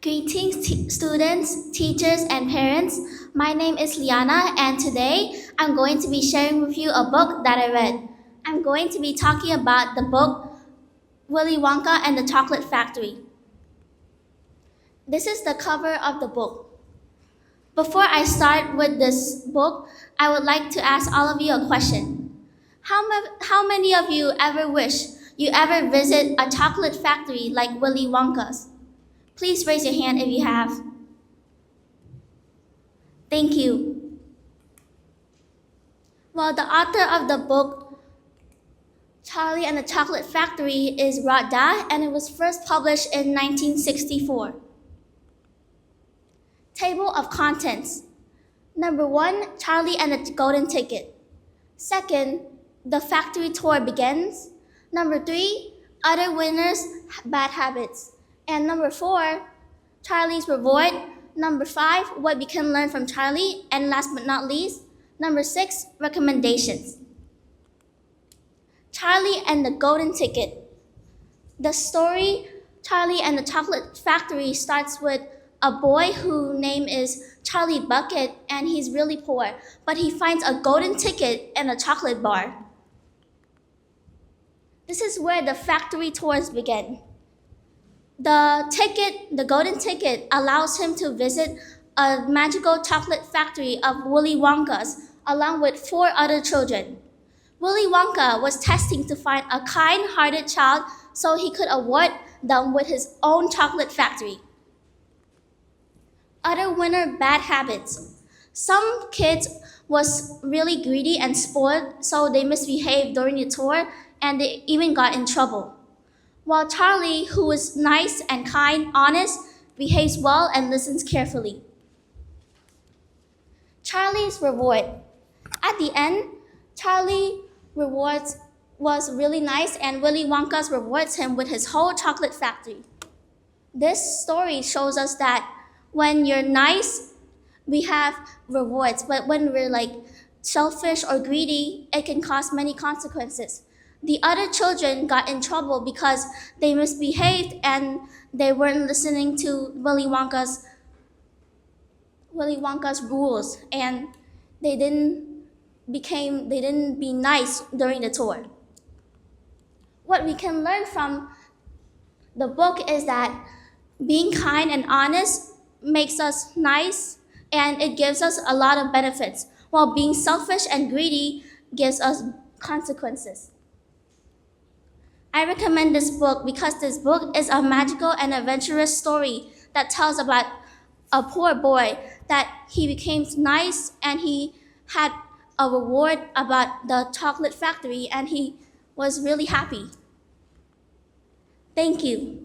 Greetings, students, teachers, and parents. My name is Liana, and today I'm going to be sharing with you a book that I read. I'm going to be talking about the book Willy Wonka and the Chocolate Factory. This is the cover of the book. Before I start with this book, I would like to ask all of you a question. How many of you ever wish you ever visit a chocolate factory like Willy Wonka's? Please raise your hand if you have. Thank you. Well, the author of the book, Charlie and the Chocolate Factory, is Roald Dahl, and it was first published in 1964. Table of contents. Number 1, Charlie and the Golden Ticket. Second, the factory tour begins. Number 3, other winners' bad habits. And number 4, Charlie's reward. Number 5, what we can learn from Charlie. And last but not least, number 6, recommendations. Charlie and the Golden Ticket. The story, Charlie and the Chocolate Factory, starts with a boy whose name is Charlie Bucket, and he's really poor, but he finds a golden ticket and a chocolate bar. This is where the factory tours begin. The golden ticket, allows him to visit a magical chocolate factory of Willy Wonka's along with 4 other children. Willy Wonka was testing to find a kind-hearted child so he could award them with his own chocolate factory. Other winner bad habits. Some kids was really greedy and spoiled, so they misbehaved during the tour and they even got in trouble. While Charlie, who is nice and kind, honest, behaves well and listens carefully. Charlie's reward. At the end, Charlie rewards was really nice, and Willy Wonka rewards him with his whole chocolate factory. This story shows us that when you're nice, we have rewards, but when we're selfish or greedy, it can cause many consequences. The other children got in trouble because they misbehaved and they weren't listening to Willy Wonka's rules, and they didn't be nice during the tour. What we can learn from the book is that being kind and honest makes us nice, and it gives us a lot of benefits, while being selfish and greedy gives us consequences. I recommend this book because this book is a magical and adventurous story that tells about a poor boy that he became nice and he had a reward about the chocolate factory and he was really happy. Thank you.